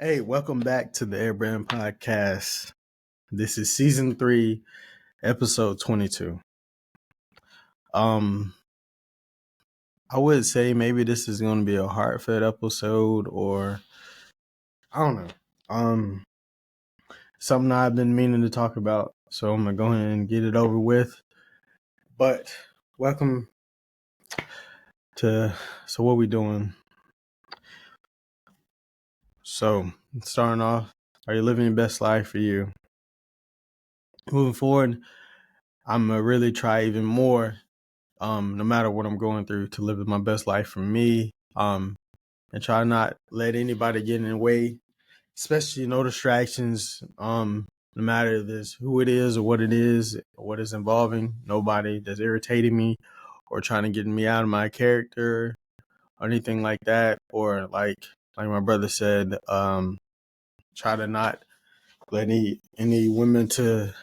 Hey, welcome back to the Heir podcast. This is season 3, episode 22. I would say maybe this is going to be a heartfelt episode, or I don't know. Something I've been meaning to talk about, so I'm gonna go ahead and get it over with. But welcome to. So what we doing? So starting off, are you living your best life for you? Moving forward, I'm gonna really try even more. No matter what I'm going through, to live my best life for me, and try not let anybody get in the way, especially no distractions. No matter if it's who it is or what it is, or what it's involving, nobody that's irritating me or trying to get me out of my character or anything like that. Or like my brother said, try to not let any women to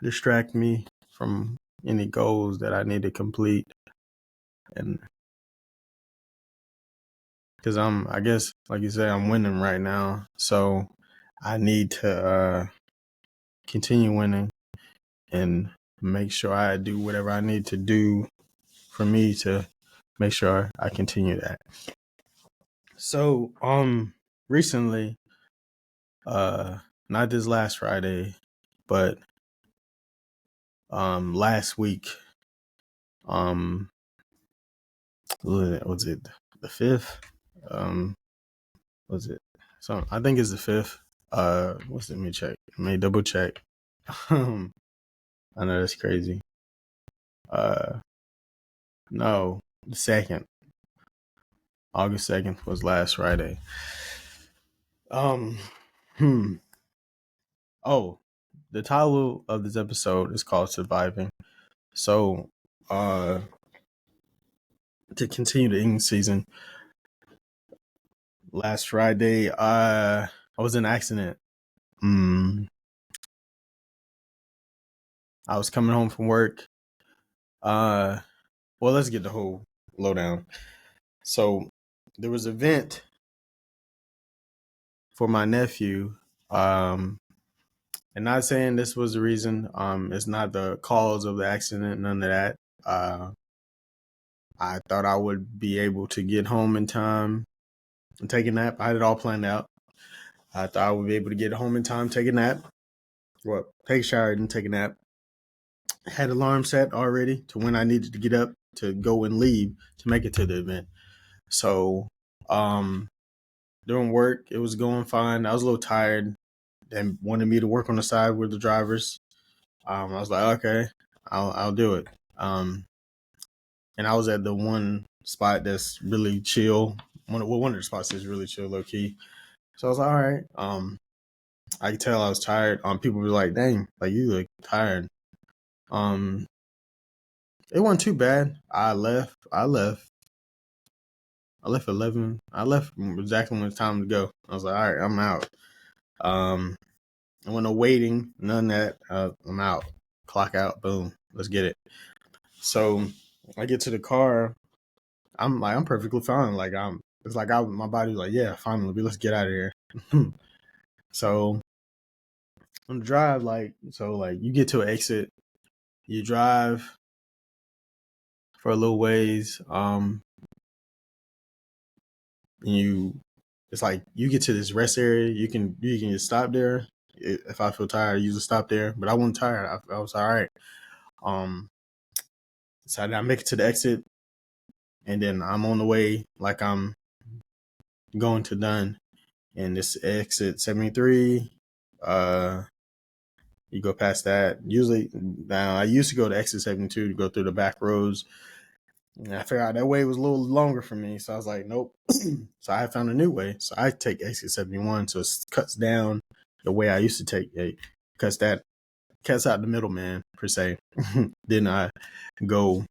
distract me from any goals that I need to complete. And because I guess, like you say, I'm winning right now. So I need to continue winning and make sure I do whatever I need to do for me to make sure I continue that. So, recently, not this last Friday, but, last week, was it the 5th? Was it? So I think it's the 5th. Let me check. Let me double check. I know that's crazy. No, the 2nd. August 2nd was last Friday. Um, Oh, the title of this episode is called Surviving. So, to continue the English season, last Friday, I was in an accident. I was coming home from work. Well, let's get the whole lowdown. So, there was an event for my nephew. And not saying this was the reason. It's not the cause of the accident, none of that. I thought I would be able to get home in time and take a nap. I had it all planned out. I thought I would be able to get home in time, take a nap. Well, take a shower and take a nap. Had alarm set already to when I needed to get up to go and leave to make it to the event. So, during work, it was going fine. I was a little tired. They wanted me to work on the side with the drivers. I was like, okay, I'll do it. And I was at the one spot that's really chill. One of the spots that's really chill, low key. So I was like, all right. I could tell I was tired. People were like, dang, like you look tired. It wasn't too bad. I left at 11. I left exactly when it's time to go. I was like, all right, I'm out. I went no waiting, none of that. I'm out. Clock out, boom. Let's get it. So I get to the car. I'm perfectly fine. My body was like, yeah, finally, let's get out of here. So on the drive, you get to an exit, you drive for a little ways. It's like you get to this rest area. You can just stop there. If I feel tired, I usually stop there. But I wasn't tired. I was all right. Decided I make it to the exit, and then I'm on the way, like I'm going to done. And this exit 73. You go past that. Usually, now I used to go to exit 72 to go through the back roads. And I figured out that way was a little longer for me. So I was like, nope. So I found a new way. So I take exit 71. So it cuts down the way I used to take it. Cuts out the middleman, per se. Then I go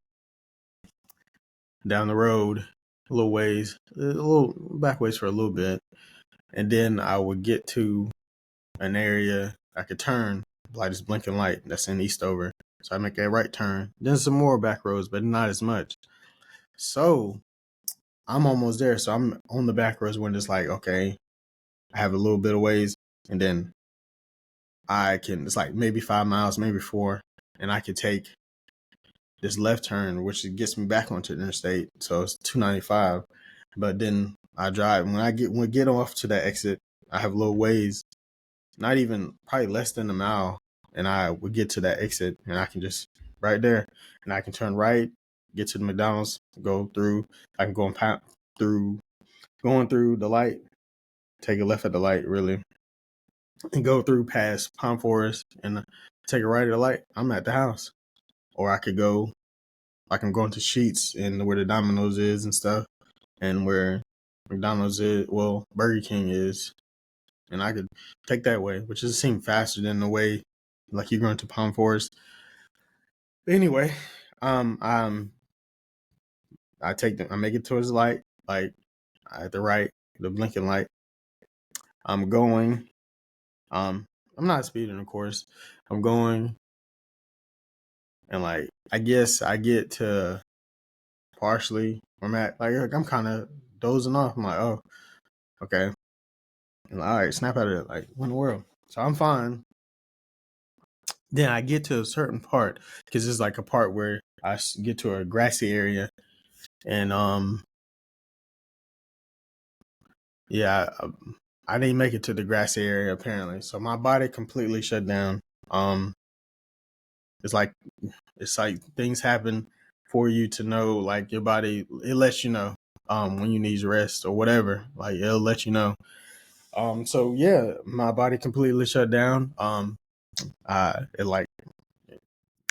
down the road a little ways, a little back ways for a little bit. And then I would get to an area I could turn, like this blinking light that's in Eastover. So I make a right turn. Then some more back roads, but not as much. So I'm almost there. So I'm on the back roads when it's like, okay, I have a little bit of ways, and then it's like maybe 5 miles, maybe 4, and I could take this left turn, which gets me back onto the interstate. So it's 295. But then I drive. When I get off to that exit, I have little ways, not even probably less than a mile, and I would get to that exit, and I can just right there, and I can turn right, get to the McDonald's, go through. I can go and through, going through the light, take a left at the light, really, and go through past Pine Forest and take a right at the light. I'm at the house. Or I could go, like I'm going to Sheets and where the Domino's is and stuff, and where McDonald's is, well, Burger King is, and I could take that way, which just seemed faster than the way, like you're going to Palm Forest. But anyway, I make it towards the light, like at the right, the blinking light. I'm going, I'm not speeding, of course. I'm going, and like I guess I get to partially where I'm at. Like I'm kind of dozing off. I'm like, oh, okay. And like, all right, snap out of it. Like, what in the world? So I'm fine. Then I get to a certain part because it's like a part where I get to a grassy area, and yeah, I didn't make it to the grassy area apparently. So my body completely shut down. It's like things happen for you to know, like your body, it lets you know when you need rest or whatever. Like it'll let you know. So yeah, my body completely shut down. It like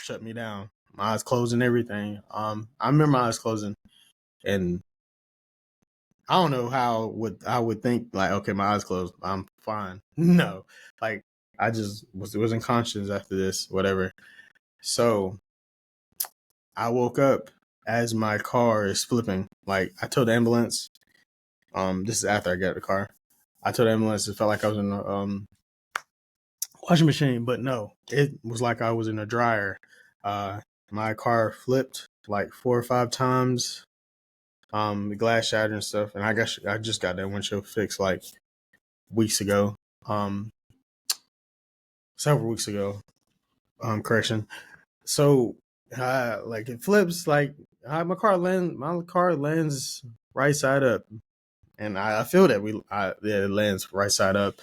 shut me down. My eyes closed and everything. I remember my eyes closing, and I don't know how I would think like, okay, my eyes closed, I'm fine. No, like I just wasn't conscious after this, whatever. So I woke up as my car is flipping. Like I told the ambulance, this is after I got the car. I told the ambulance it felt like I was in a washing machine, but no, it was like I was in a dryer. My car flipped like 4 or 5 times. The glass shattered and stuff, and I just got that windshield fixed like weeks ago. Several weeks ago. Correction. So, like it flips like my car lands right side up, and I feel that it lands right side up.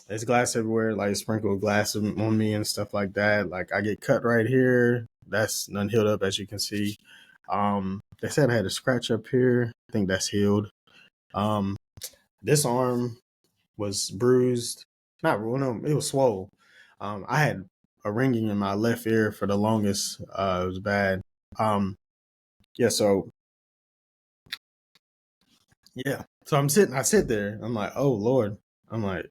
There's glass everywhere, like sprinkled glass on me and stuff like that. Like I get cut right here. That's none healed up, as you can see. They said I had a scratch up here. I think that's healed. This arm was bruised. Not no, it was swole. I had a ringing in my left ear for the longest. It was bad. Yeah. So yeah. So I sit there. I'm like, oh Lord. I'm like,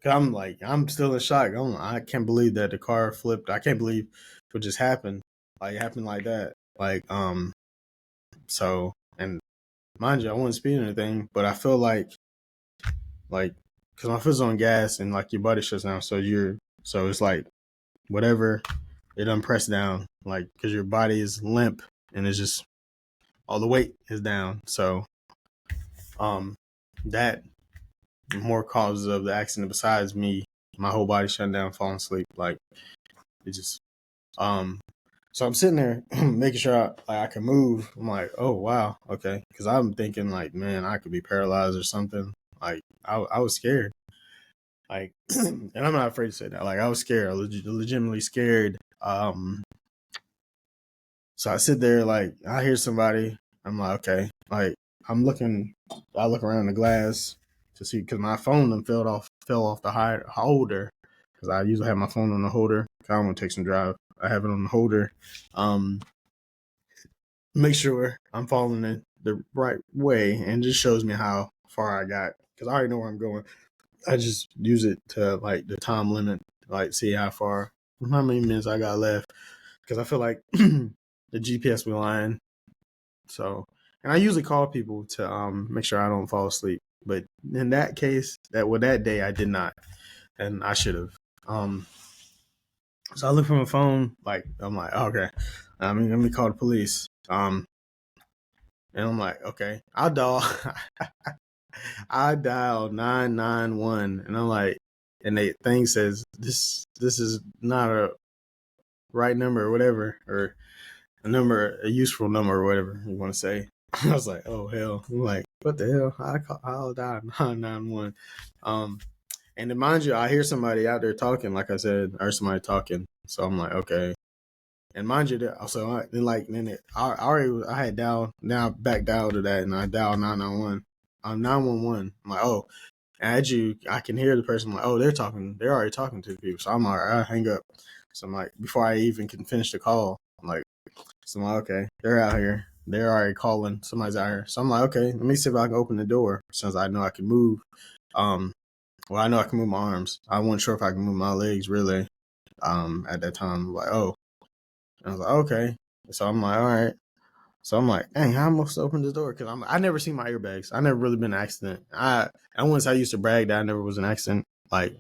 I'm still in shock. I can't believe that the car flipped. I can't believe what just happened. Like it happened like that. Like so, and mind you, I wasn't speeding or anything, but I feel like because my foot's on gas and like your body shuts down, so it's like whatever it unpressed down, like because your body is limp and it's just all the weight is down. So that more causes of the accident besides me, my whole body shutting down, falling asleep. Like it just so I'm sitting there making sure I can move. I'm like, oh wow, okay, because I'm thinking like, man, I could be paralyzed or something. Like I was scared. Like, and I'm not afraid to say that. Like I was scared. I was legitimately scared. So I sit there, like I hear somebody. I'm like, okay, like I look around the glass to see because my phone then fell off the holder because I usually have my phone on the holder. I want to take some drive. I have it on the holder. Make sure I'm following it the right way, and just shows me how far I got because I already know where I'm going. I just use it to like the time limit, like see how many minutes I got left because I feel like the GPS be lying. So, and I usually call people to make sure I don't fall asleep. But in that case, that day I did not, and I should have. So I look for my phone, like I'm like, okay, let me call the police. And I'm like, okay, I'll dial. I dialed 991 and I'm like, and the thing says this is not a right number or whatever, or a useful number or whatever you want to say. I was like, oh hell. I'm like, what the hell? I'll dial 991. And then mind you, I hear somebody out there talking, like I said, I heard somebody talking. So I'm like, okay. And mind you, I had dialed, now back dialed to that, and I dialed 991. 911. I'm like, oh, and I can hear the person, like, oh, they're already talking to people. So I'm like, I hang up. So I'm like, before I even can finish the call, I'm like, so I'm like, okay, they're out here. They're already calling. Somebody's out here. So I'm like, okay, let me see if I can open the door since I know I can move. Well, I know I can move my arms. I wasn't sure if I can move my legs really. At that time, I'm like, oh, and I was like, okay. So I'm like, all right. So I'm like, dang, how am I supposed to open this door? Because I never seen my airbags. I never really been in an accident. I used to brag that I never was in an accident. Like,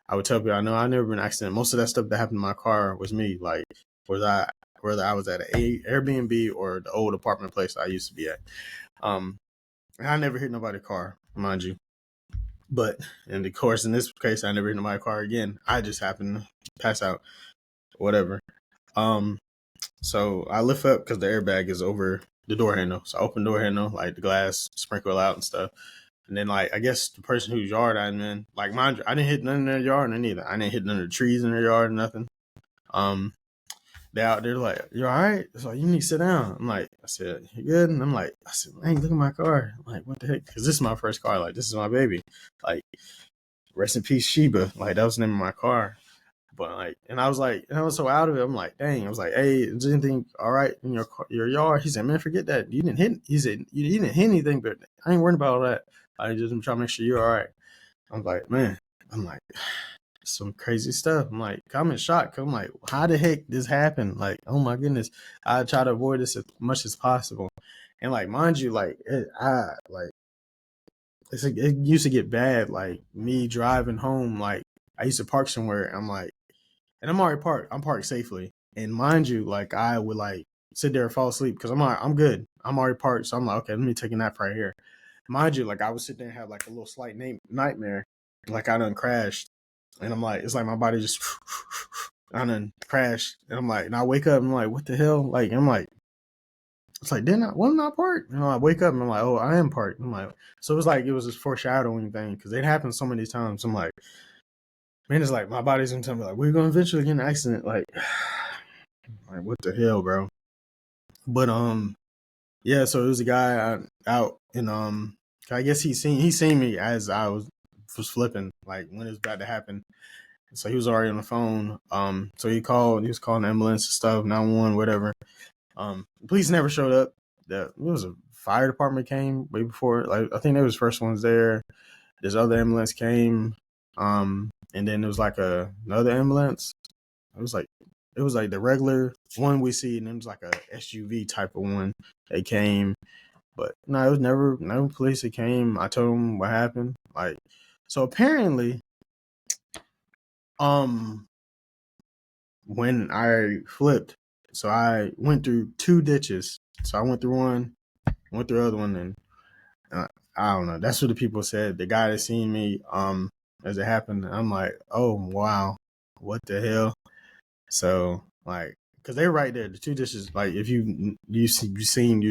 I would tell people, I know I never been in an accident. Most of that stuff that happened in my car was me. Like, whether I was at an Airbnb or the old apartment place I used to be at. And I never hit nobody's car, mind you. But, and of course, in this case, I never hit nobody's car again. I just happened to pass out, whatever. So I lift up because the airbag is over the door handle. So I open the door handle, like the glass sprinkle out and stuff. And then, like, I guess the person whose yard I'm in, like, mind you, I didn't hit none in their yard either. I didn't hit none of the trees in their yard or nothing. They out there like, you all right? It's like, you need to sit down. I'm like, I said, you good? And I said, hey, look at my car. I'm like, what the heck? Because this is my first car. Like, this is my baby. Like, rest in peace, Sheba. Like, that was the name of my car. But like, and I was so out of it. I'm like, dang. I was like, hey, is anything all right in your yard? He said, man, forget that. You didn't hit. He said, you didn't hit anything, but I ain't worried about all that. I just am trying to make sure you're all right. I'm like, man. I'm like, some crazy stuff. I'm like, I'm in shock. I'm like, how the heck this happened? Like, oh my goodness. I try to avoid this as much as possible. And like, mind you, like, it used to get bad. Like me driving home, like I used to park somewhere. I'm like, and I'm already parked. I'm parked safely. And mind you, like I would like sit there and fall asleep because I'm good. I'm already parked. So I'm like, okay, let me take a nap right here. Mind you, like I would sit there and have like a little slight nightmare. Like I done crashed. And I'm like, it's like my body just I done crashed. And I'm like, and I wake up and I'm like, what the hell? Like, I'm like, it's like, wasn't I parked? I wake up and I'm like, oh, I am parked. I'm like, so it was like, it was this foreshadowing thing because it happened so many times. I'm like, man, it's like my body's gonna tell me like we're gonna eventually get in an accident. Like what the hell, bro? But yeah. So it was a guy out and I guess he seen me as I was flipping like when it was about to happen. So he was already on the phone. So he was calling the ambulance and stuff, 911, whatever. Police never showed up. It was a fire department came way before. Like I think they was the first ones there. This other ambulance came. And then there was like another ambulance. It was like the regular one we see, and it was like a SUV type of one. They came, but no, it was no police that came. I told them what happened. Like, so apparently, when I flipped, so I went through two ditches. So I went through one, went through the other one, and I don't know. That's what the people said. The guy that seen me, as it happened, I'm like, oh wow, what the hell? So like, cause they're right there. The two ditches, like if you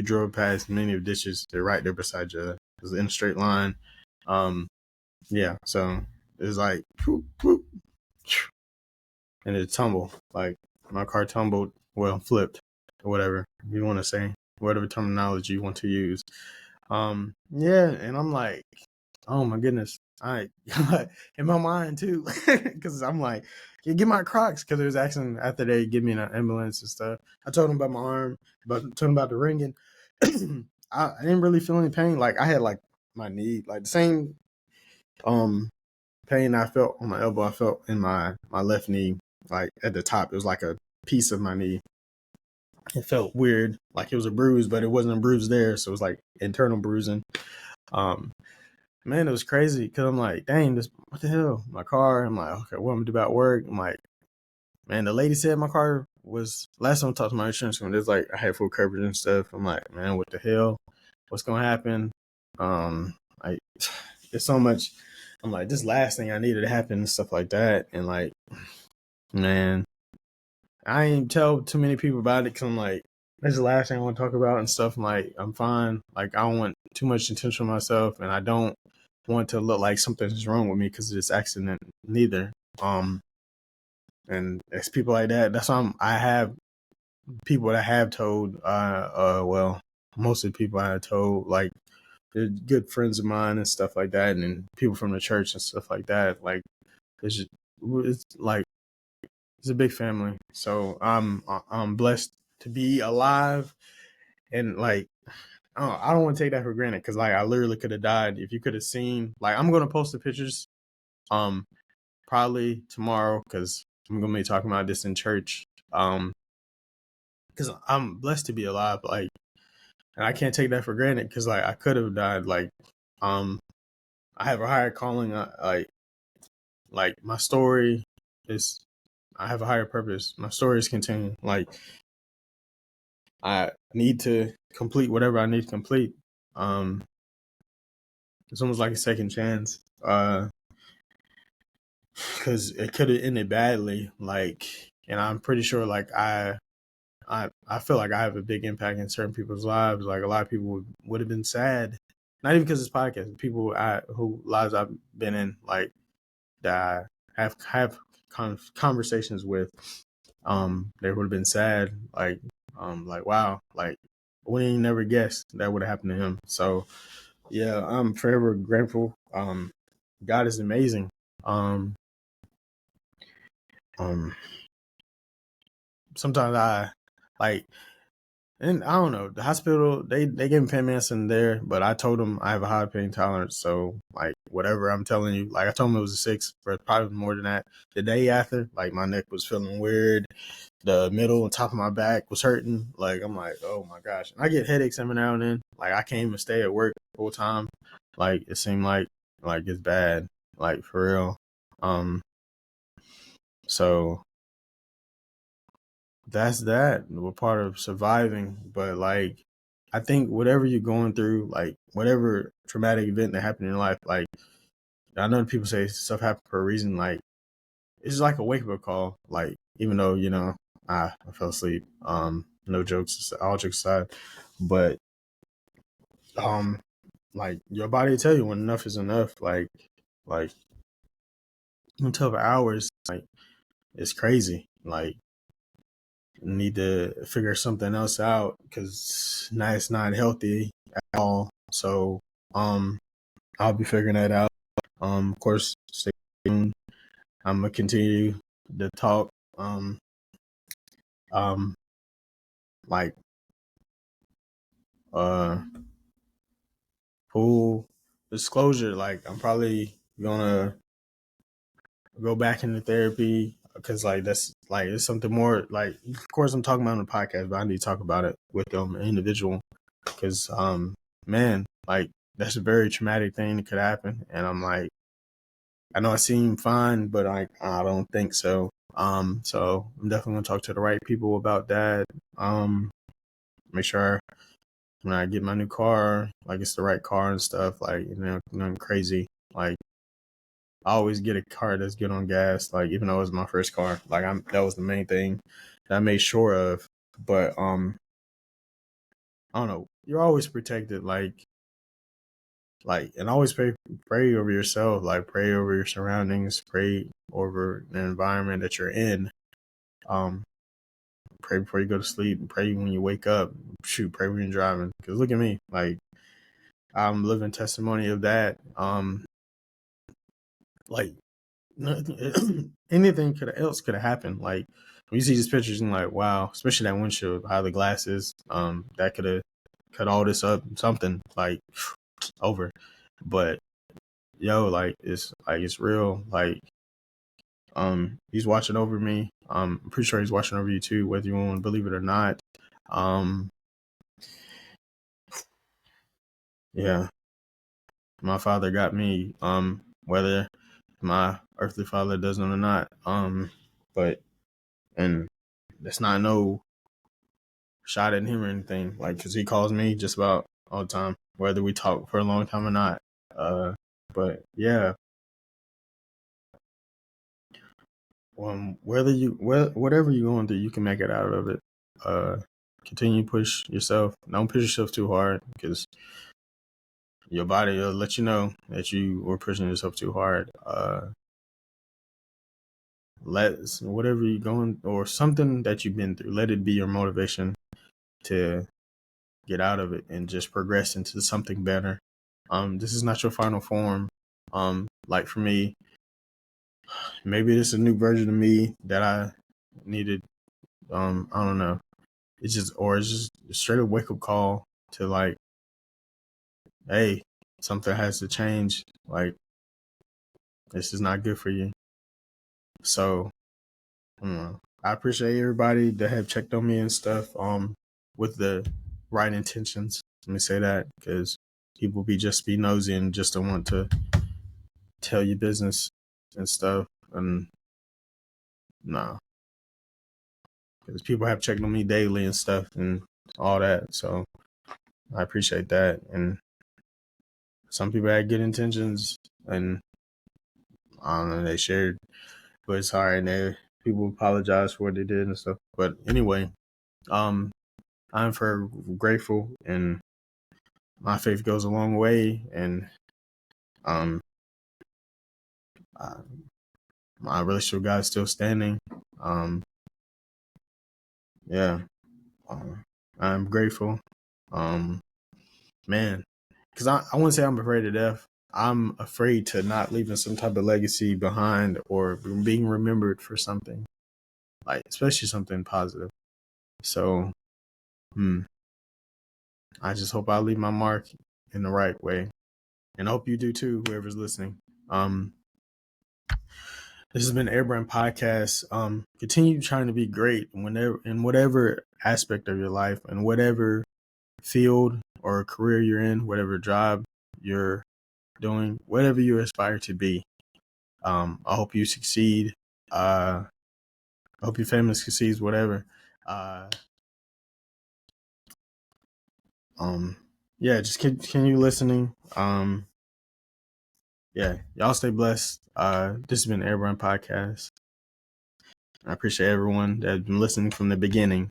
drove past many of the ditches, they're right there beside you. It's in a straight line. Yeah. So it's like, whoop, whoop, and it tumbled. Like my car tumbled, well, flipped, or whatever you want to say, whatever terminology you want to use. Yeah, and I'm like, oh my goodness, I in my mind too, because I'm like, you get my Crocs, because there was accident after they give me an ambulance and stuff. I told them about my arm, told them about the ringing. I didn't really feel any pain. Like I had like my knee, like the same pain I felt on my elbow, I felt in my left knee, like at the top. It was like a piece of my knee. It felt weird, like it was a bruise, but it wasn't a bruise there, so it was like internal bruising. Man, it was crazy because I'm like, dang, what the hell? My car. I'm like, okay, what am I do about work? I'm like, man, the lady said my car was last time I talked to my insurance company. It's like I had full coverage and stuff. I'm like, man, what the hell? What's gonna happen? Like, there's so much. I'm like, this last thing I needed to happen and stuff like that. And like, man, I ain't tell too many people about it because I'm like, that's the last thing I want to talk about and stuff. I'm like, I'm fine. Like, I don't want too much attention on myself, and I don't want to look like something's wrong with me because of this accident neither. And it's people like that. That's why I have people that I have told. Well, most of the people I have told, like, they're good friends of mine and stuff like that, and then people from the church and stuff like that. Like, it's like it's a big family. So I'm blessed to be alive, and like I don't want to take that for granted because like I literally could have died. If you could have seen, like, I'm gonna post the pictures probably tomorrow because I'm gonna be talking about this in church. Because I'm blessed to be alive, like, and I can't take that for granted because like I could have died. Like, I have a higher calling. Like my story is, I have a higher purpose. My story is continuing. Like, I need to complete whatever I need to complete. It's almost like a second chance. Because it could have ended badly. Like, and I'm pretty sure like I feel like I have a big impact in certain people's lives. Like, a lot of people would have been sad, not even because it's podcast. People who lives I've been in, like, that I have conversations with, they would have been sad. Like wow, like we ain't never guessed that would have happened to him. So yeah, I'm forever grateful. God is amazing. Um, um, Sometimes I like. And I don't know, the hospital, they gave me pain medicine there, but I told them I have a high pain tolerance. So like whatever I'm telling you, like I told them it was a 6, but probably more than that. The day after, like my neck was feeling weird, the middle and top of my back was hurting. Like I'm like, oh my gosh. And I get headaches every now and then. Like I can't even stay at work full time. Like it seemed like it's bad, like for real. Um, so that's that. We're part of surviving, but like I think whatever you're going through, like whatever traumatic event that happened in your life, like I know people say stuff happened for a reason. Like it's like a wake up call. Like even though I fell asleep. No jokes, all jokes aside, but um, like your body will tell you when enough is enough. Like 12 hours, like it's crazy. Like need to figure something else out because now it's not healthy at all. So I'll be figuring that out. Of course, stay tuned. I'm gonna continue to talk. Um, like uh, full disclosure. Like I'm probably gonna go back into therapy because like that's like it's something more. Like of course I'm talking about on the podcast, but I need to talk about it with them individual because man, like that's a very traumatic thing that could happen, and I'm like, I know I seem fine, but I don't think so. So I'm definitely gonna talk to the right people about that. Make sure when I get my new car, like it's the right car and stuff. Like nothing crazy. Like I always get a car that's good on gas. Like even though it was my first car, like that was the main thing that I made sure of. But I don't know. You're always protected. Like and always pray over yourself. Like pray over your surroundings. Pray over the environment that you're in. Um, Pray before you go to sleep. Pray when you wake up. Shoot, pray when you're driving. Because look at me, like I'm living testimony of that. Like anything else could have happened. Like when you see these pictures, and like, wow, especially that windshield, how the glasses, that could have cut all this up. Something like over, but yo, like it's real. Like he's watching over me. I'm pretty sure he's watching over you too, whether you want to believe it or not. Um, yeah, my father got me. Whether my earthly father doesn't or not. But and that's not no shot at him or anything. Like, cause he calls me just about all the time, whether we talk for a long time or not. But yeah, whatever you're going through, you can make it out of it. Continue to push yourself. Don't push yourself too hard, because your body will let you know that you were pushing yourself too hard. Let whatever you're going, or something that you've been through, let it be your motivation to get out of it and just progress into something better. This is not your final form. Like for me, maybe it's a new version of me that I needed. I don't know. It's just a straight up wake up call to, like, hey, something has to change. Like, this is not good for you. So, I appreciate everybody that have checked on me and stuff. With the right intentions. Let me say that, because people be nosy and just don't want to tell you business and stuff. And no, because people have checked on me daily and stuff and all that. So I appreciate that. And some people had good intentions, and I don't know, they shared, but it's hard, and people apologize for what they did and stuff. But anyway, I'm forever grateful, and my faith goes a long way, and uh, my relationship with God is still standing. Yeah, I'm grateful. Man, because I wouldn't say I'm afraid of death. I'm afraid to not leaving some type of legacy behind, or being remembered for something, like, especially something positive. So, I just hope I leave my mark in the right way, and I hope you do too, whoever's listening. This has been Airbrand Podcast. Continue trying to be great in whatever aspect of your life, and whatever field or career you're in, whatever job you're doing, whatever you aspire to be. I hope you succeed. I hope your family succeeds, whatever. Yeah, just continue listening. Yeah, y'all stay blessed. This has been Airborne Podcast. I appreciate everyone that's been listening from the beginning.